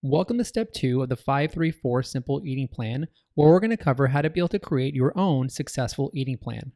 Welcome to step 2 of the 534 Simple Eating Plan, where we're going to cover how to be able to create your own successful eating plan.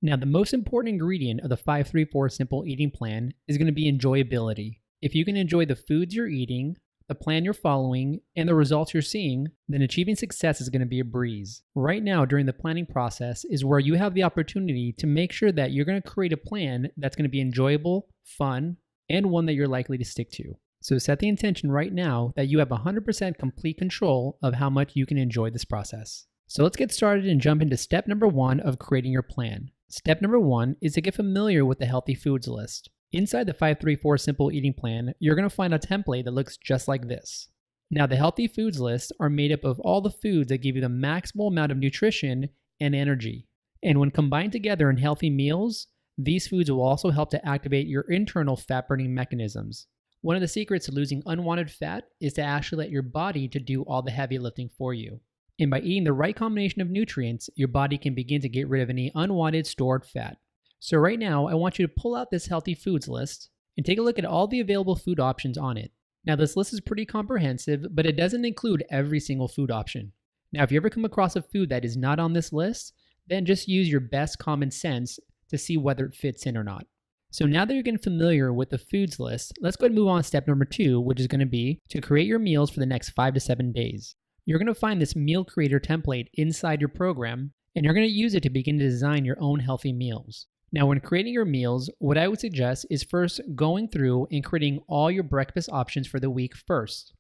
Now, the most important ingredient of the 534 Simple Eating Plan is going to be enjoyability. If you can enjoy the foods you're eating, the plan you're following, and the results you're seeing, then achieving success is going to be a breeze. Right now, during the planning process, is where you have the opportunity to make sure that you're going to create a plan that's going to be enjoyable, fun, and one that you're likely to stick to. So set the intention right now that you have 100% complete control of how much you can enjoy this process. So let's get started and jump into step number 1 of creating your plan. Step number 1 is to get familiar with the healthy foods list. Inside the 534 Simple Eating Plan, you're going to find a template that looks just like this. Now, the healthy foods list are made up of all the foods that give you the maximal amount of nutrition and energy. And when combined together in healthy meals, these foods will also help to activate your internal fat burning mechanisms. One of the secrets to losing unwanted fat is to actually let your body to do all the heavy lifting for you. And by eating the right combination of nutrients, your body can begin to get rid of any unwanted stored fat. So right now, I want you to pull out this healthy foods list and take a look at all the available food options on it. Now, this list is pretty comprehensive, but it doesn't include every single food option. Now, if you ever come across a food that is not on this list, then just use your best common sense to see whether it fits in or not. So now that you're getting familiar with the foods list, let's go ahead and move on to step number 2, which is going to be to create your meals for the next 5 to 7 days. You're going to find this meal creator template inside your program, and you're going to use it to begin to design your own healthy meals. Now, when creating your meals, what I would suggest is first going through and creating all your breakfast options for the week first.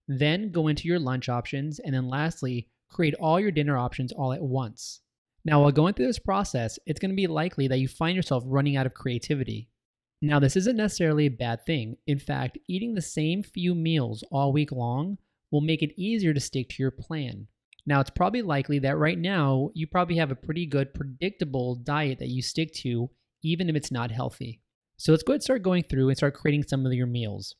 Then go into your lunch options, and then lastly, create all your dinner options all at once. Now, while going through this process, it's going to be likely that you find yourself running out of creativity. Now, this isn't necessarily a bad thing. In fact, eating the same few meals all week long will make it easier to stick to your plan. Now, it's probably likely that right now, you probably have a pretty good, predictable diet that you stick to, even if it's not healthy. So let's go ahead and start going through and start creating some of your meals.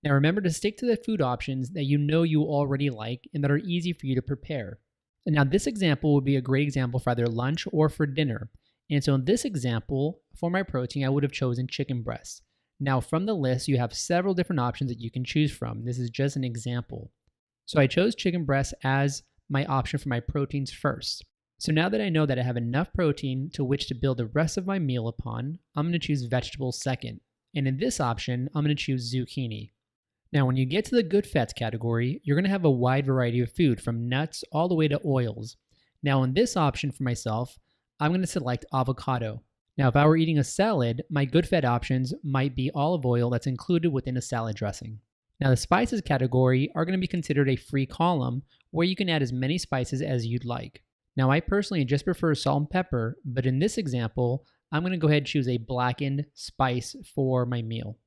Now, remember to stick to the food options that you know you already like and that are easy for you to prepare. And now, this example would be a great example for either lunch or for dinner. And so in this example, for my protein, I would have chosen chicken breast. Now, from the list, you have several different options that you can choose from. This is just an example. So I chose chicken breast as my option for my proteins first. So now that I know that I have enough protein to which to build the rest of my meal upon, I'm going to choose vegetables second. And in this option, I'm going to choose zucchini. Now, when you get to the good fats category, you're going to have a wide variety of food from nuts all the way to oils. Now, in this option for myself, I'm going to select avocado. Now, if I were eating a salad, my good fat options might be olive oil that's included within a salad dressing. Now, the spices category are going to be considered a free column where you can add as many spices as you'd like. Now, I personally just prefer salt and pepper, but in this example, I'm going to go ahead and choose a blackened spice for my meal.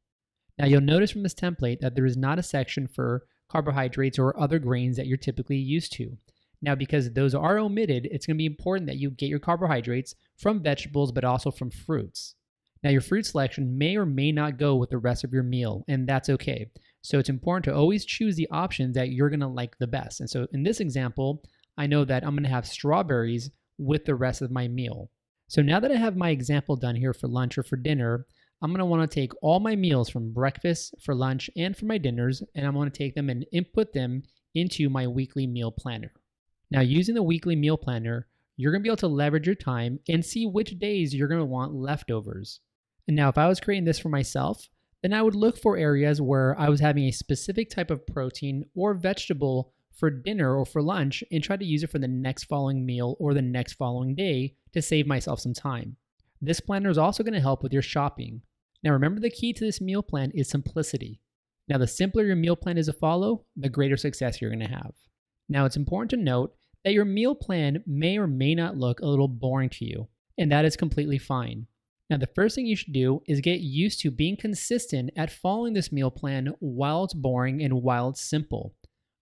Now, you'll notice from this template that there is not a section for carbohydrates or other grains that you're typically used to. Now, because those are omitted, it's going to be important that you get your carbohydrates from vegetables, but also from fruits. Now, your fruit selection may or may not go with the rest of your meal, and that's okay. So it's important to always choose the options that you're going to like the best. And so in this example, I know that I'm going to have strawberries with the rest of my meal. So now that I have my example done here for lunch or for dinner, I'm going to want to take all my meals from breakfast, for lunch, and for my dinners, and I'm going to take them and input them into my weekly meal planner. Now, using the weekly meal planner, you're going to be able to leverage your time and see which days you're going to want leftovers. And now, if I was creating this for myself, then I would look for areas where I was having a specific type of protein or vegetable for dinner or for lunch and try to use it for the next following meal or the next following day to save myself some time. This planner is also going to help with your shopping. Now, remember, the key to this meal plan is simplicity. Now, the simpler your meal plan is to follow, the greater success you're going to have. Now, it's important to note that your meal plan may or may not look a little boring to you, and that is completely fine. Now, the first thing you should do is get used to being consistent at following this meal plan while it's boring and while it's simple.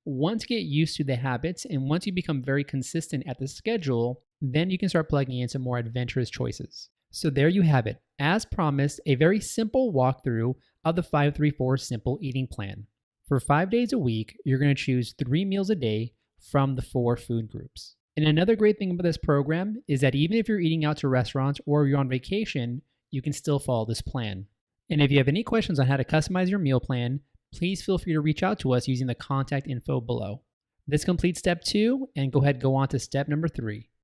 Once you get used to the habits and once you become very consistent at the schedule, then you can start plugging in some more adventurous choices. So there you have it. As promised, a very simple walkthrough of the 534 Simple Eating Plan. For 5 days a week, you're going to choose 3 meals a day from the 4 food groups. And another great thing about this program is that even if you're eating out to restaurants or you're on vacation, you can still follow this plan. And if you have any questions on how to customize your meal plan, please feel free to reach out to us using the contact info below. This completes step 2, and go ahead and go on to step number 3.